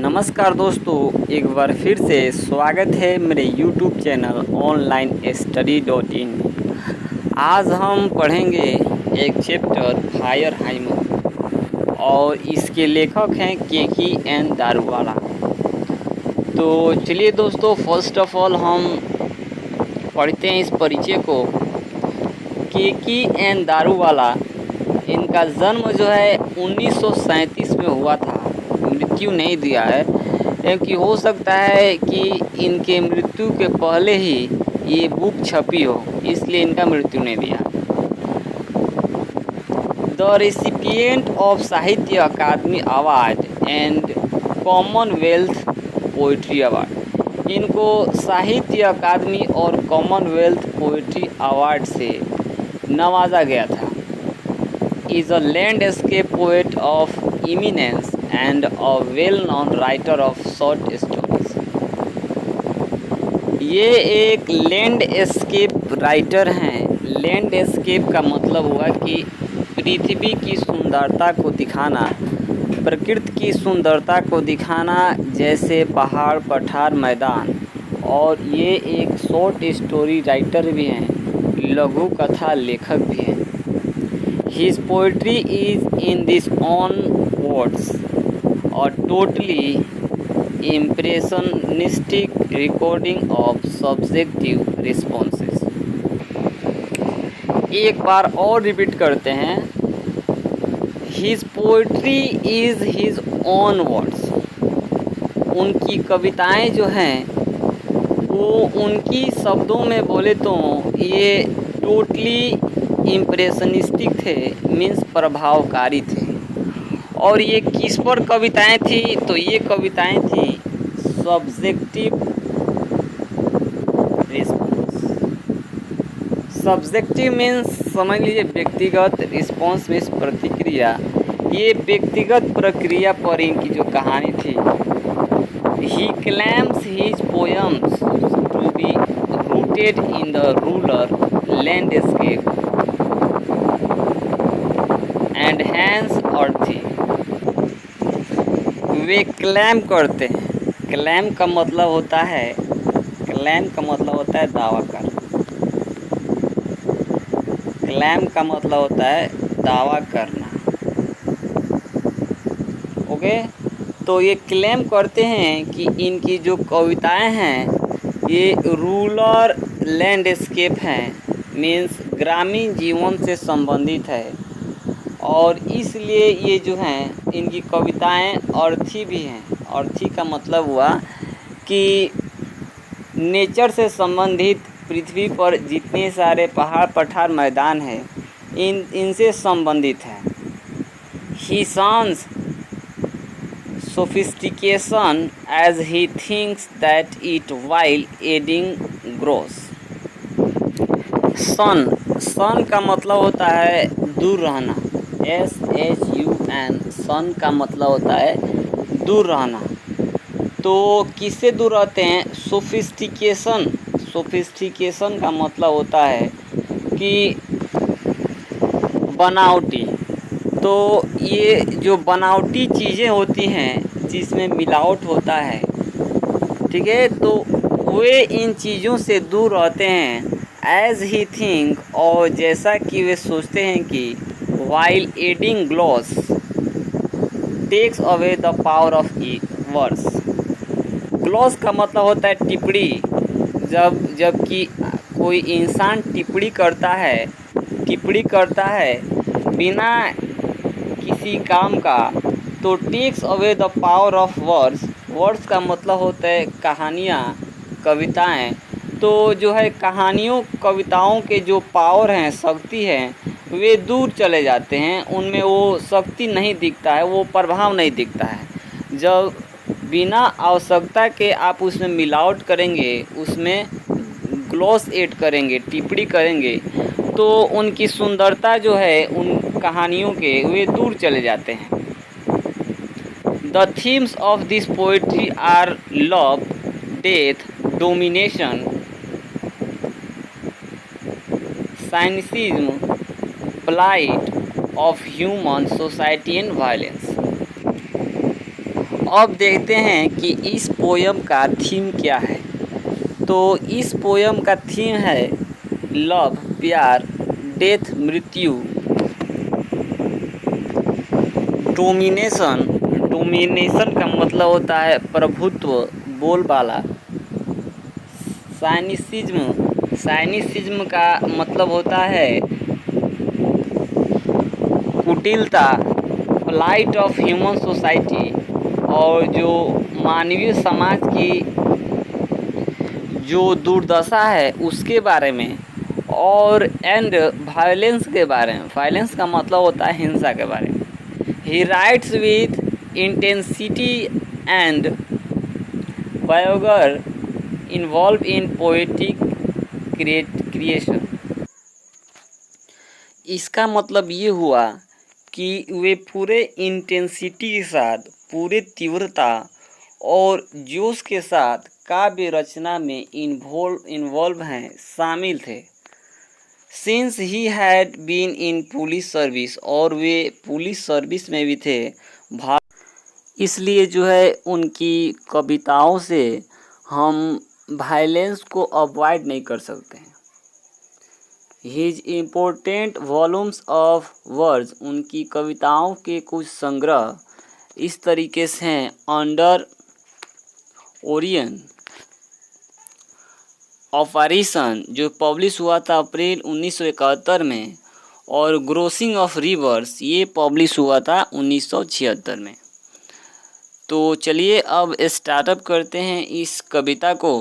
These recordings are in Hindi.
नमस्कार दोस्तों, एक बार फिर से स्वागत है मेरे YouTube चैनल ऑनलाइन स्टडी.in में। आज हम पढ़ेंगे एक चैप्टर फायरहाइमर और इसके लेखक हैं केकी एन दारूवाला। तो चलिए दोस्तों, फर्स्ट ऑफ ऑल हम पढ़ते हैं इस परिचय को। केकी एन दारूवाला, इनका जन्म जो है 1937 में हुआ था। मृत्यु नहीं दिया है क्योंकि हो सकता है कि इनके मृत्यु के पहले ही ये बुक छपी हो, इसलिए इनका मृत्यु नहीं दिया। The recipient of Sahitya Akademi award and Commonwealth poetry award, इनको साहित्य अकादमी और कॉमनवेल्थ पोइट्री अवार्ड से नवाजा गया था। Is a landscape poet of eminence and a well-known writer of short stories। ये एक लैंडस्केप राइटर हैं। लैंडस्केप का मतलब हुआ कि पृथ्वी की सुंदरता को दिखाना, प्रकृति की सुंदरता को दिखाना, जैसे पहाड़, पठार, मैदान। और ये एक शॉर्ट स्टोरी राइटर भी हैं, लघु कथा लेखक भी हैं। His poetry is in his own words और totally impressionistic recording of subjective responses। एक बार और रिपीट करते हैं। His poetry is his own words। उनकी कविताएं जो हैं वो उनकी शब्दों में बोले तो ये टोटली इम्प्रेशनिस्टिक थे, मीन्स प्रभावकारी थे। और ये किस पर कविताएं थी? तो ये कविताएं थी सब्जेक्टिव रिस्पॉन्स। सब्जेक्टिव मीन्स समझ लीजिए व्यक्तिगत, रिस्पॉन्स मीन्स प्रतिक्रिया। ये व्यक्तिगत प्रक्रिया पर इनकी जो कहानी थी। He claims his poems to be rooted in the rural landscape and hence earthy. वे क्लेम करते हैं। क्लेम का मतलब होता है दावा कर। क्लेम का मतलब होता है दावा करना। ओके, तो ये क्लेम करते हैं कि इनकी जो कविताएं हैं ये रूरल लैंडस्केप हैं, मीन्स ग्रामीण जीवन से संबंधित है। और इसलिए ये जो हैं इनकी कविताएं अर्थी भी हैं। अर्थी का मतलब हुआ कि नेचर से संबंधित पृथ्वी पर जितने सारे पहाड़, पठार, मैदान हैं इनसे संबंधित है। He shuns sophistication as he thinks that it while adding grows. Shun का मतलब होता है दूर रहना। SHUN, सन का मतलब होता है दूर रहना। तो किससे दूर रहते हैं? सोफिस्टिकेशन का मतलब होता है कि बनावटी। तो ये जो बनावटी चीज़ें होती हैं जिसमें मिलावट होता है, ठीक है, तो वे इन चीज़ों से दूर रहते हैं। एज ही थिंक, और जैसा कि वे सोचते हैं कि while adding gloss takes away the power of words। Gloss का मतलब होता है टिप्पणी। जबकि कोई इंसान टिप्पणी करता है बिना किसी काम का, तो takes away the power of words. Words का मतलब होता है कहानियाँ, कविताएं। तो जो है कहानियों, कविताओं के जो पावर हैं, शक्ति हैं, वे दूर चले जाते हैं। उनमें वो शक्ति नहीं दिखता है, वो प्रभाव नहीं दिखता है। जब बिना आवश्यकता के आप उसमें मिलावट करेंगे, उसमें ग्लॉस ऐड करेंगे, टिप्पणी करेंगे, तो उनकी सुंदरता जो है उन कहानियों के, वे दूर चले जाते हैं। The themes of this poetry are love, death, domination, cynicism, plight of human society and violence। अब देखते हैं कि इस पोयम का थीम क्या है। तो इस पोयम का थीम है लव, प्यार, डेथ, मृत्यु, डोमिनेशन। डोमिनेशन का मतलब होता है प्रभुत्व, बोलबाला। साइनिसिज्म, साइनिसिज्म का मतलब होता है कुटिलता, फ्लाइट ऑफ ह्यूमन सोसाइटी, और जो मानवीय समाज की जो दुर्दशा है उसके बारे में, और एंड वायलेंस के बारे में। वायलेंस का मतलब होता है हिंसा के बारे में। He writes with intensity and vigour involve in poetic creation. इसका मतलब ये हुआ कि वे पूरे इंटेंसिटी के साथ, पूरे तीव्रता और जोश के साथ काव्य रचना में इन्वॉल्व हैं, शामिल थे। Since he had been in police service, और वे पुलिस सर्विस में भी थे। इसलिए जो है उनकी कविताओं से हम वायलेंस को अवॉइड नहीं कर सकते हैं। His important volumes of words, उनकी कविताओं के कुछ संग्रह इस तरीके से हैं। अंडर ओरियन ऑपरेशन जो पब्लिश हुआ था अप्रैल 1971 में, और ग्रोसिंग ऑफ रिवर्स ये पब्लिश हुआ था 1976 में। तो चलिए अब स्टार्टअप करते हैं इस कविता को।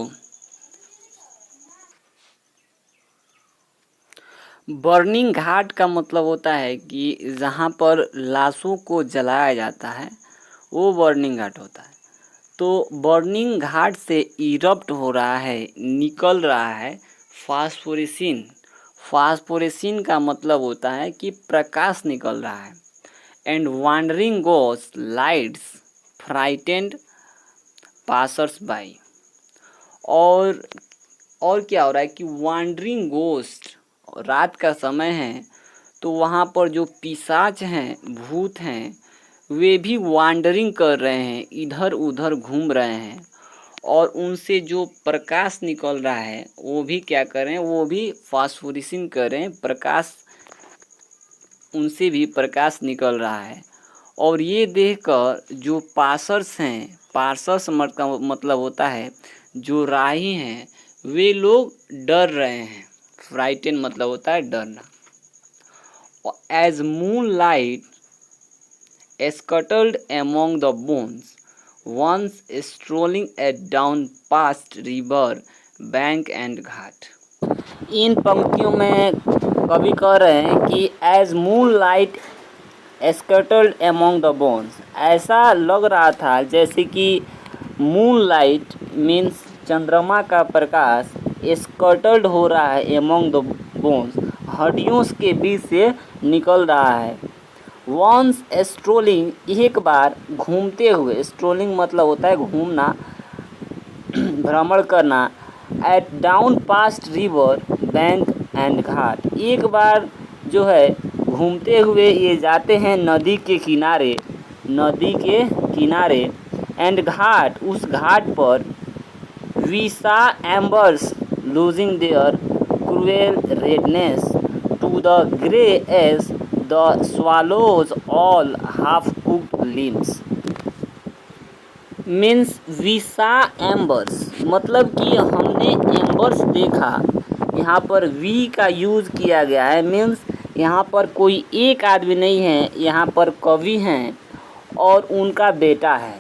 बर्निंग घाट का मतलब होता है कि जहाँ पर लाशों को जलाया जाता है वो बर्निंग घाट होता है। तो बर्निंग घाट से इरप्ट हो रहा है, निकल रहा है फास्फोरेसिन। फास्फोरेसिन का मतलब होता है कि प्रकाश निकल रहा है। And wandering ghost lights frightened passers by. और क्या हो रहा है कि वांडरिंग गोस्ट, रात का समय है तो वहाँ पर जो पिशाच हैं, भूत हैं, वे भी वांडरिंग कर रहे हैं, इधर उधर घूम रहे हैं, और उनसे जो प्रकाश निकल रहा है वो भी क्या कर रहे हैं, वो भी फास्फोरेसिन कर रहे हैं, प्रकाश, उनसे भी प्रकाश निकल रहा है। और ये देखकर जो पासर्स हैं, पासर्स मतलब होता है जो राही हैं, वे लोग डर रहे हैं। फ्राइटन मतलब होता है डरना। As moonlight scuttled among the bones, once strolling down past river bank and ghat. इन पंक्तियों में कवि कह रहे हैं कि as moonlight scuttled among the bones, ऐसा लग रहा था जैसे कि मून लाइट मीन्स चंद्रमा का प्रकाश स्कटल्ड हो रहा है among the bones, हड्डियों के बीच से निकल रहा है। वंस स्ट्रोलिंग, एक बार घूमते हुए, स्ट्रोलिंग मतलब होता है घूमना, भ्रमण करना। At dawn past river bank and ghat, एक बार जो है घूमते हुए ये जाते हैं नदी के किनारे, नदी के किनारे। एंड घाट, उस घाट पर we saw embers losing their cruel redness to the grey ash the swallows all half cooked limbs। मीन्स we saw embers, मतलब कि हमने एम्बर्स देखा। यहाँ पर वी का यूज़ किया गया है, मीन्स यहाँ पर कोई एक आदमी नहीं है, यहाँ पर कवि हैं और उनका बेटा है।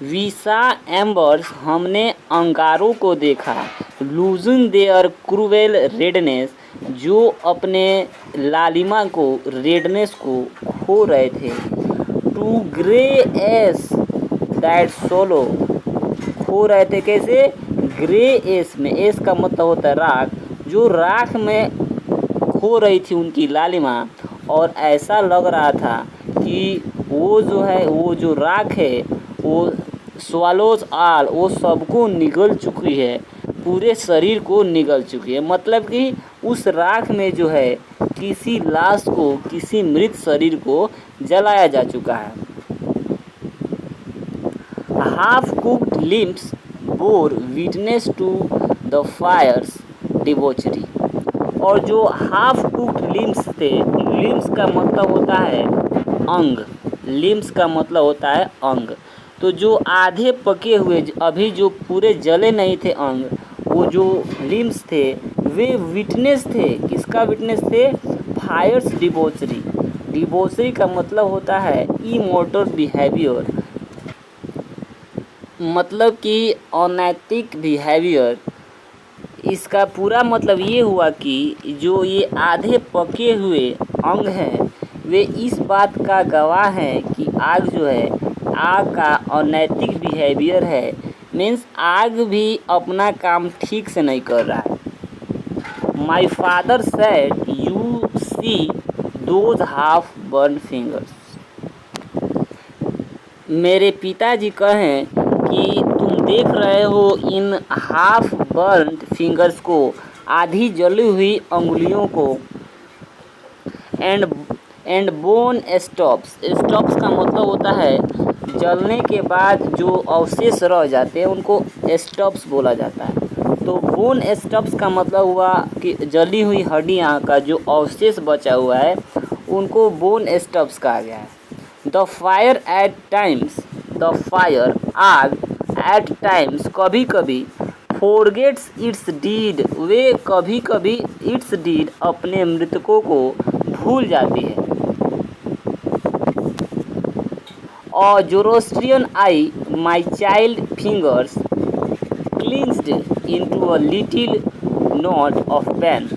we saw embers, हमने अंगारों को देखा। losing their cruel redness, जो अपने लालिमा को, रेडनेस को खो रहे थे। To grey ash that solo, खो रहे थे कैसे, ग्रे एस में, एस का मतलब होता है राख, जो राख में खो रही थी उनकी लालिमा। और ऐसा लग रहा था कि वो जो है, वो जो राख है वो स्वालोज आल, वो सबको निगल चुकी है, पूरे शरीर को निगल चुकी है। मतलब कि उस राख में जो है किसी लाश को, किसी मृत शरीर को जलाया जा चुका है। half cooked limbs bore witness to the fire's debauchery। और जो हाफ कुक्ड लिम्स थे, लिम्स का मतलब होता है अंग, लिम्स का मतलब होता है अंग। तो जो आधे पके हुए, अभी जो पूरे जले नहीं थे अंग, वो जो लिम्स थे वे विटनेस थे। किसका विटनेस थे? फायर्स डिबोचरी। डिबोचरी का मतलब होता है इमोरल बिहेवियर, मतलब कि अनैतिक बिहेवियर। इसका पूरा मतलब ये हुआ कि जो ये आधे पके हुए अंग हैं वे इस बात का गवाह हैं कि आग जो है, आग का अनैतिक बिहेवियर है। मीन्स आग भी अपना काम ठीक से नहीं कर रहा है। My father said you see those half burn fingers. मेरे पिताजी कहें कि तुम देख रहे हो इन हाफ बर्न फिंगर्स को, आधी जली हुई अंगुलियों को। एंड बोन स्टॉप्स, स्टॉप्स का मतलब होता है जलने के बाद जो अवशेष रह जाते हैं उनको स्टॉप्स बोला जाता है। तो बोन स्टॉप्स का मतलब हुआ कि जली हुई हड्डियाँ का जो अवशेष बचा हुआ है उनको बोन स्टॉप्स कहा गया है। The fire eight times, the fire आग एट टाइम्स कभी कभी फॉरगेट्स इट्स डीड, वे कभी कभी इट्स डीड अपने मृतकों को भूल जाती है। और Zoroastrian I my child fingers clenched into a little knot of pain.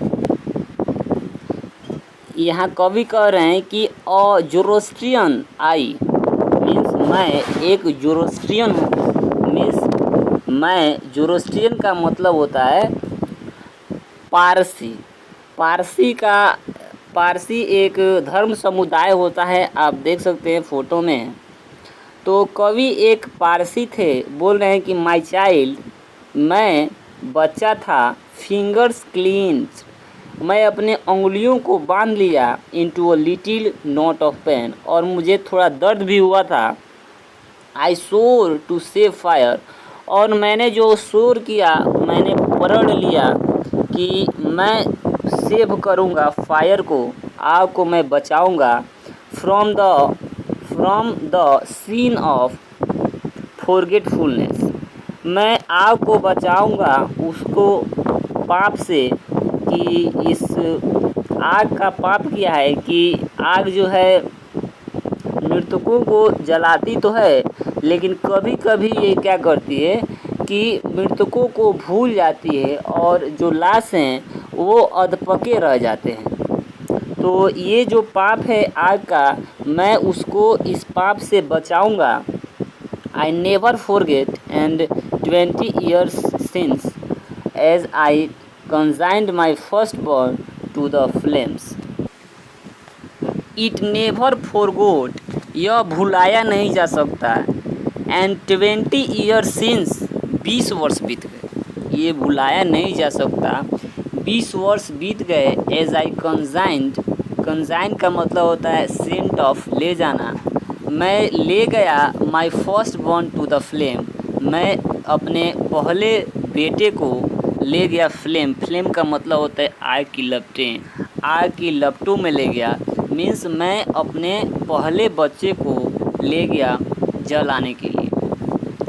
यहाँ कवि कह रहे हैं कि अ जोरोस्ट्रियन आई मीन्स मैं एक जोरोस्ट्रियन हूँ। मीन्स मैं, जोरोस्ट्रियन का मतलब होता है पारसी। पारसी एक धर्म समुदाय होता है, आप देख सकते हैं फोटो में। तो कवि एक पारसी थे, बोल रहे हैं कि माई चाइल्ड, मैं बच्चा था, फिंगर्स क्लीन्स, मैं अपने उंगलियों को बांध लिया, into a little knot of pain, और मुझे थोड़ा दर्द भी हुआ था। आई शोर टू सेव फायर, और मैंने जो शोर किया, मैंने प्रण लिया कि मैं सेव करूँगा फायर को, आग को मैं बचाऊँगा। From the scene of forgetfulness, मैं आग को बचाऊँगा उसको पाप से, कि इस आग का पाप क्या है कि आग जो है मृतकों को जलाती तो है, लेकिन कभी कभी ये क्या करती है कि मृतकों को भूल जाती है और जो लाश हैं वो अधपके रह जाते हैं। तो ये जो पाप है आग का, मैं उसको इस पाप से बचाऊंगा। I never forget and 20 years since as I consigned my firstborn to the flames। It never forgot, यह भुलाया नहीं जा सकता। एंड 20 years since, 20 वर्ष बीत गए, ये भुलाया नहीं जा सकता। 20 वर्ष बीत गए। एज आई कंजाइंड, कंजाइन का मतलब होता है सेंट ऑफ, ले जाना, मैं ले गया my firstborn to the flame, मैं अपने पहले बेटे को ले गया फ्लेम। फ्लेम का मतलब होता है आग की लपटें, आग की लपटों में ले गया। मीन्स मैं अपने पहले बच्चे को ले गया जलाने के लिए।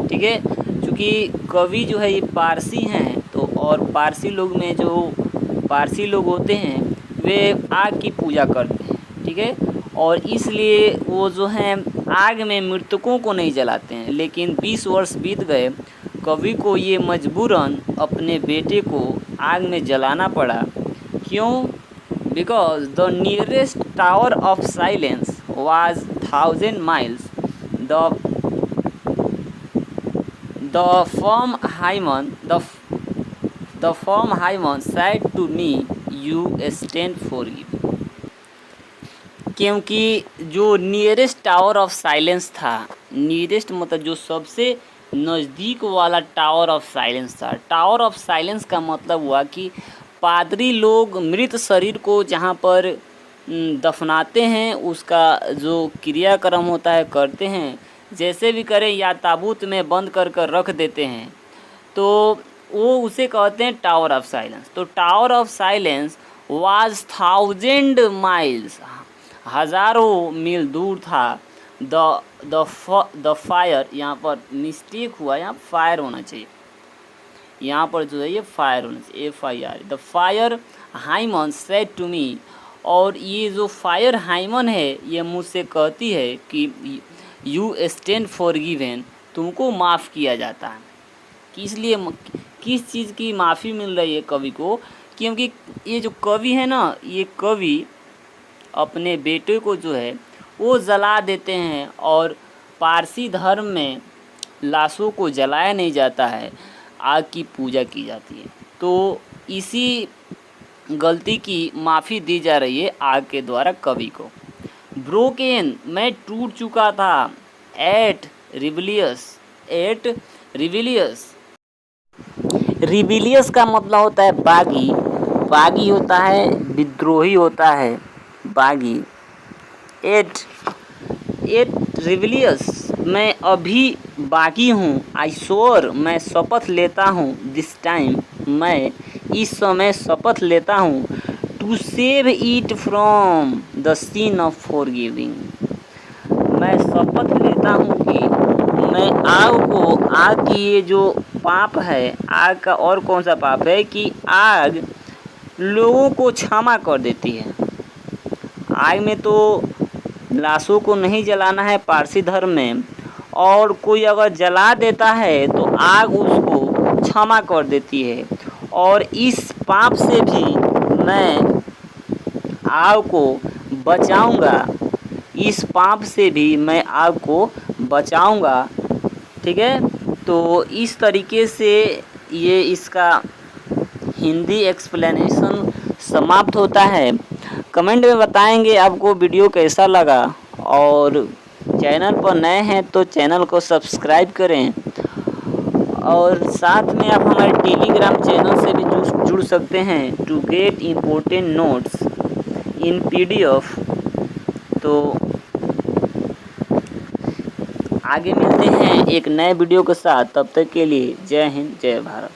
ठीक है, क्योंकि कवि जो है ये पारसी हैं, तो और पारसी लोग में जो पारसी लोग होते हैं वे आग की पूजा करते हैं। ठीक है, और इसलिए वो जो हैं आग में मृतकों को नहीं जलाते हैं। लेकिन 20 वर्ष बीत गए, कवि को ये मजबूरन अपने बेटे को आग में जलाना पड़ा। क्यों? Because the nearest tower of silence was 1000 miles। The firm hymen said to me, you stand for you। क्योंकि जो नियरेस्ट टावर ऑफ साइलेंस था, नियरेस्ट मतलब जो सबसे नज़दीक वाला टावर ऑफ साइलेंस था। टावर ऑफ साइलेंस का मतलब हुआ कि पादरी लोग मृत शरीर को जहाँ पर दफनाते हैं, उसका जो क्रियाक्रम होता है करते हैं, जैसे भी करें या ताबूत में बंद कर कर रख देते हैं, तो वो उसे कहते हैं टावर ऑफ साइलेंस। तो tower of silence was 1000 miles, हज़ारों मील दूर था। द फायर, यहाँ पर मिस्टेक हुआ, यहाँ फायर होना चाहिए, यहाँ पर जो है ये फायर होना चाहिए, FIR। The fire hymen said to me, और ये जो फायर हाइमन है ये मुझसे कहती है कि यू स्टैंड फॉरगिवन, तुमको माफ़ किया जाता है। किस लिए, किस चीज़ की माफ़ी मिल रही है कवि को? क्योंकि ये जो कवि है ना, ये कवि अपने बेटे को जो है वो जला देते हैं, और पारसी धर्म में लाशों को जलाया नहीं जाता है, आग की पूजा की जाती है। तो इसी गलती की माफ़ी दी जा रही है आग के द्वारा कवि को। ब्रोकन, मैं टूट चुका था। एट रिबिलियस, रिबिलियस का मतलब होता है बागी, बागी होता है विद्रोही होता है, बागी। एट रिबिलियस, मैं अभी बागी हूँ। आई श्योर, मैं शपथ लेता हूँ। दिस टाइम, मैं इस समय शपथ लेता हूँ। To save it from the sin of forgiving, मैं शपथ लेता हूँ कि मैं आग की ये जो पाप है, आग का और कौन सा पाप है कि आग लोगों को क्षमा कर देती है। आग में तो लाशों को नहीं जलाना है पारसी धर्म में, और कोई अगर जला देता है तो आग उसको क्षमा कर देती है। और इस पाप से भी मैं आग को बचाऊंगा, इस पाप से भी मैं आग को बचाऊंगा। ठीक है, तो इस तरीके से ये इसका हिंदी एक्सप्लेनेशन समाप्त होता है। कमेंट में बताएंगे आपको वीडियो कैसा लगा, और चैनल पर नए हैं तो चैनल को सब्सक्राइब करें, और साथ में आप हमारे टेलीग्राम चैनल से भी जुड़ सकते हैं to get important notes in PDF। तो आगे मिलते हैं एक नए वीडियो के साथ, तब तक के लिए जय हिंद जय भारत।